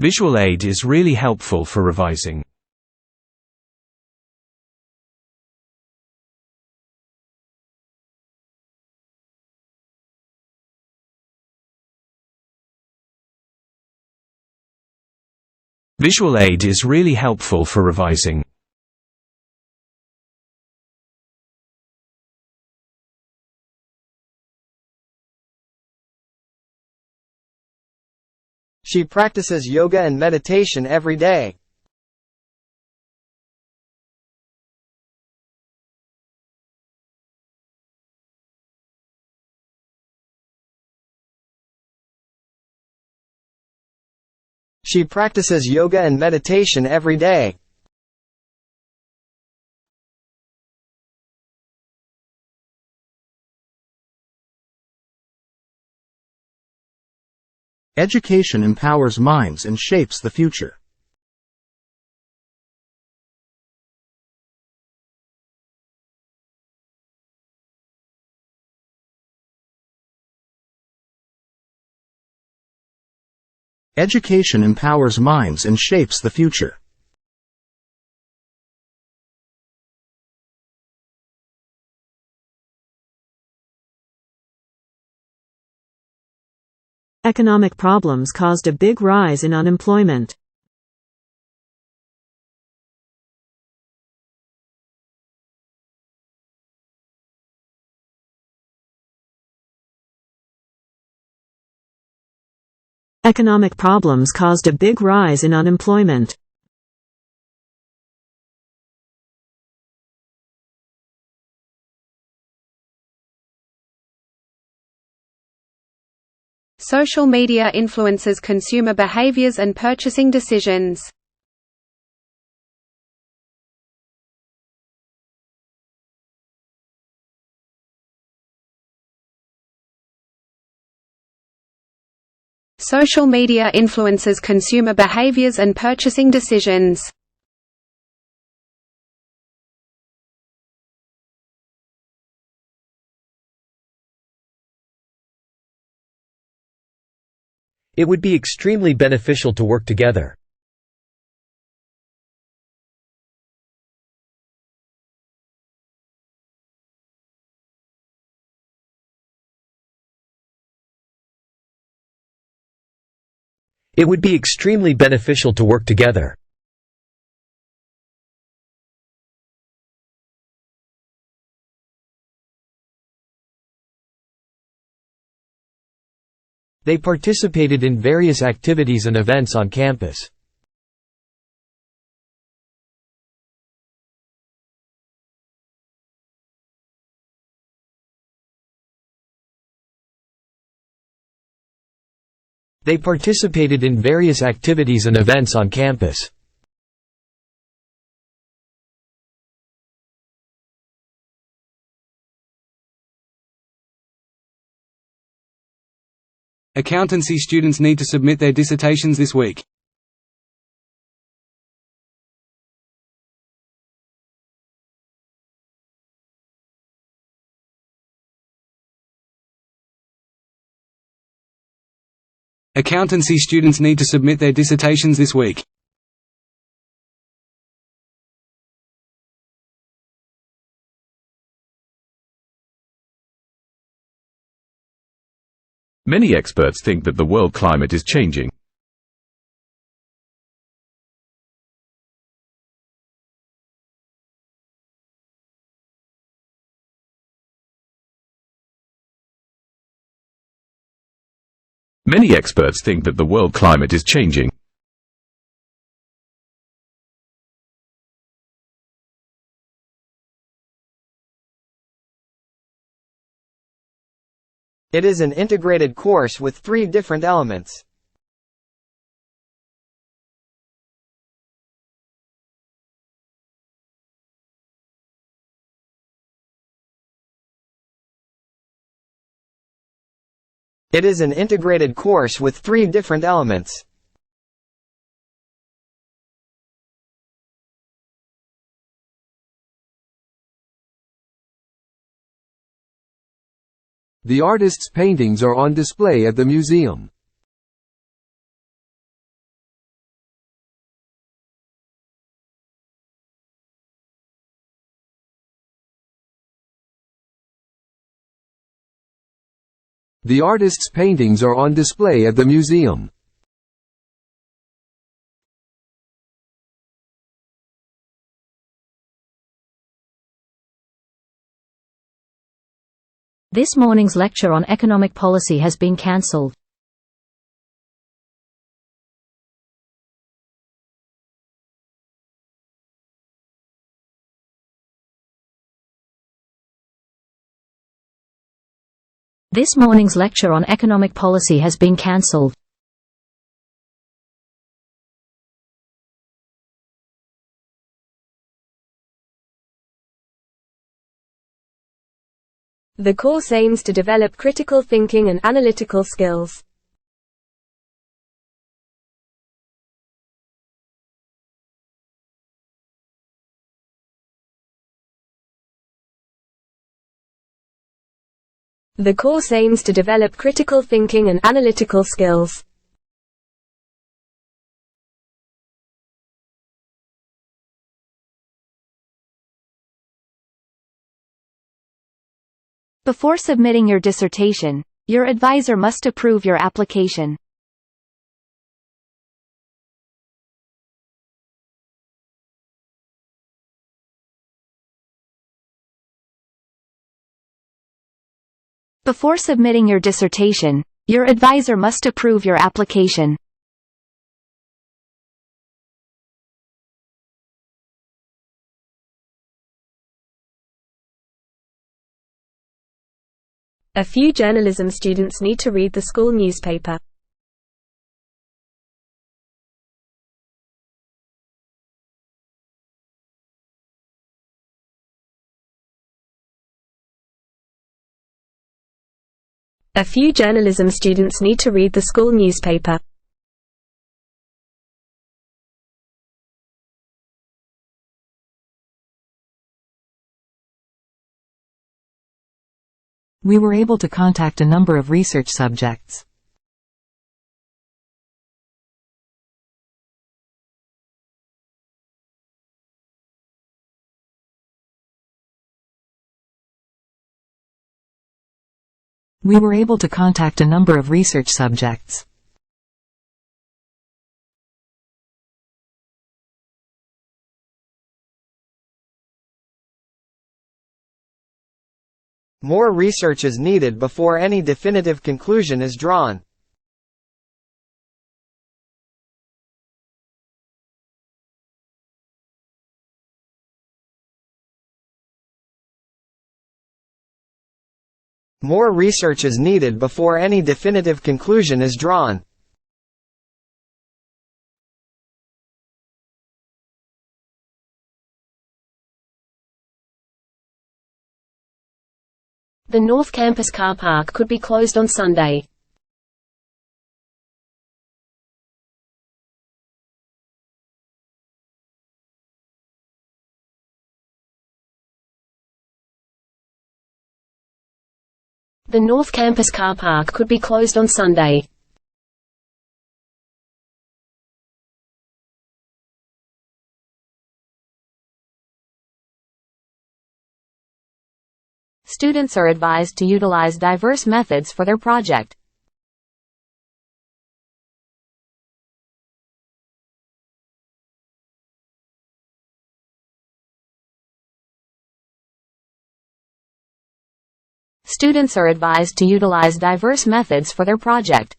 Visual aid is really helpful for revising. Visual aid is really helpful for revising. She practices yoga and meditation every day. She practices yoga and meditation every day. Education empowers minds and shapes the future. Education empowers minds and shapes the future. Economic problems caused a big rise in unemployment. Economic problems caused a big rise in unemployment. Social media influences consumer behaviors and purchasing decisions. Social media influences consumer behaviors and purchasing decisions. It would be extremely beneficial to work together. It would be extremely beneficial to work together. They participated in various activities and events on campus. They participated in various activities and events on campus. Accountancy students need to submit their dissertations this week. Accountancy students need to submit their dissertations this week. Many experts think that the world climate is changing. Many experts think that the world climate is changing. It is an integrated course with 3 different elements. It is an integrated course with 3 different elements. The artist's paintings are on display at the museum. The artist's paintings are on display at the museum. This morning's lecture on economic policy has been cancelled. This morning's lecture on economic policy has been cancelled. The course aims to develop critical thinking and analytical skills. The course aims to develop critical thinking and analytical skills. Before submitting your dissertation, your advisor must approve your application. Before submitting your dissertation, your advisor must approve your application. A few journalism students need to read the school newspaper. A few journalism students need to read the school newspaper. We were able to contact a number of research subjects. We were able to contact a number of research subjects. More research is needed before any definitive conclusion is drawn. More research is needed before any definitive conclusion is drawn. The North Campus car park could be closed on Sunday. The North Campus car park could be closed on Sunday. Students are advised to utilize diverse methods for their project. Students are advised to utilize diverse methods for their project.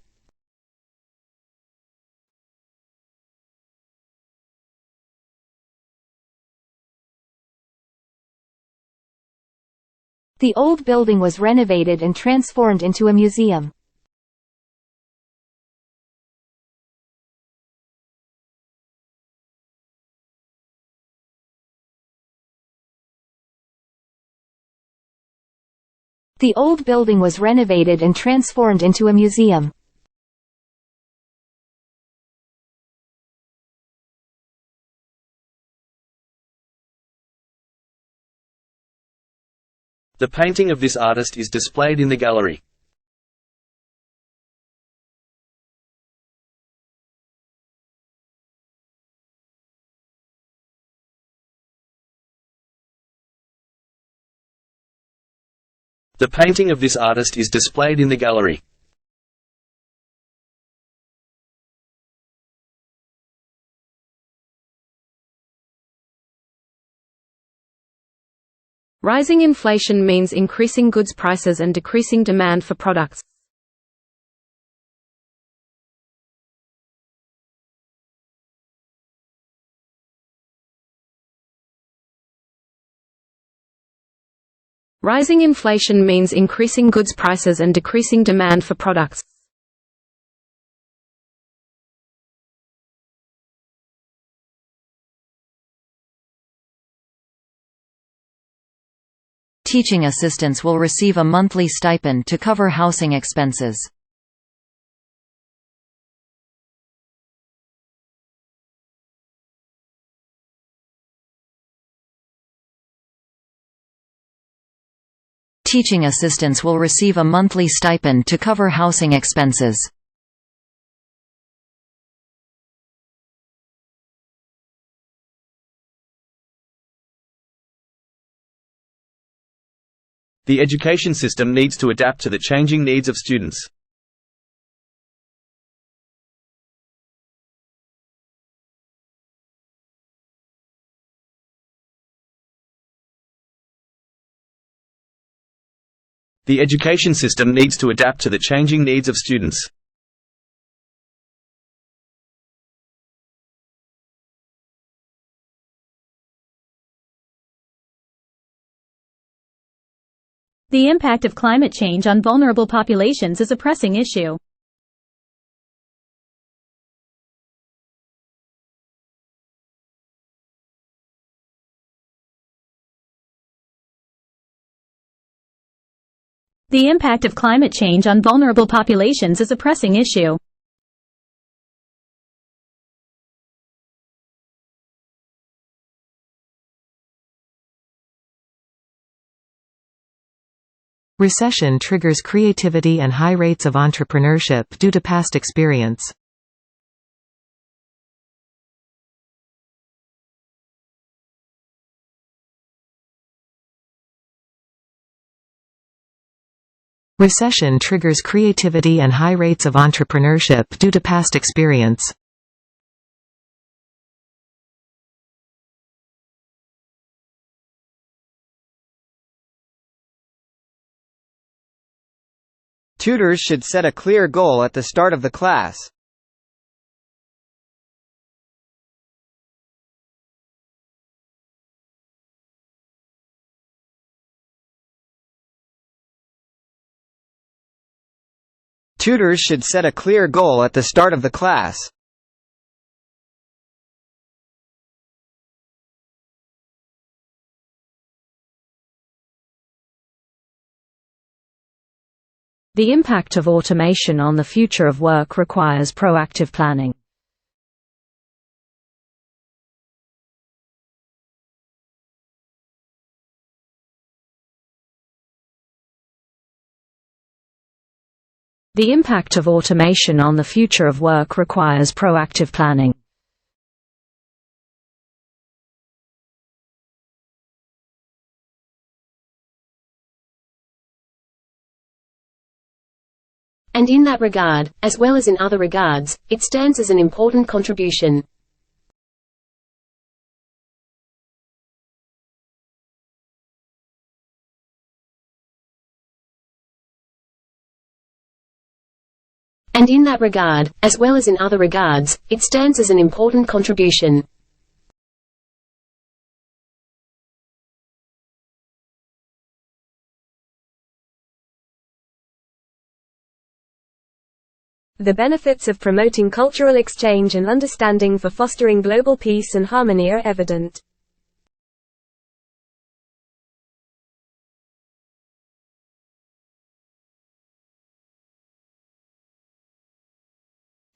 The old building was renovated and transformed into a museum. The old building was renovated and transformed into a museum. The painting of this artist is displayed in the gallery. The painting of this artist is displayed in the gallery. Rising inflation means increasing goods prices and decreasing demand for products. Rising inflation means increasing goods prices and decreasing demand for products. Teaching assistants will receive a monthly stipend to cover housing expenses. Teaching assistants will receive a monthly stipend to cover housing expenses. The education system needs to adapt to the changing needs of students. The education system needs to adapt to the changing needs of students. The impact of climate change on vulnerable populations is a pressing issue. The impact of climate change on vulnerable populations is a pressing issue. Recession triggers creativity and high rates of entrepreneurship due to past experience. Recession triggers creativity and high rates of entrepreneurship due to past experience. Tutors should set a clear goal at the start of the class. Tutors should set a clear goal at the start of the class. The impact of automation on the future of work requires proactive planning. The impact of automation on the future of work requires proactive planning. And in that regard, as well as in other regards, it stands as an important contribution. And in that regard, as well as in other regards, it stands as an important contribution. The benefits of promoting cultural exchange and understanding for fostering global peace and harmony are evident.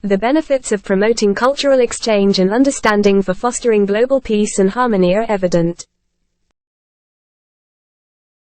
The benefits of promoting cultural exchange and understanding for fostering global peace and harmony are evident.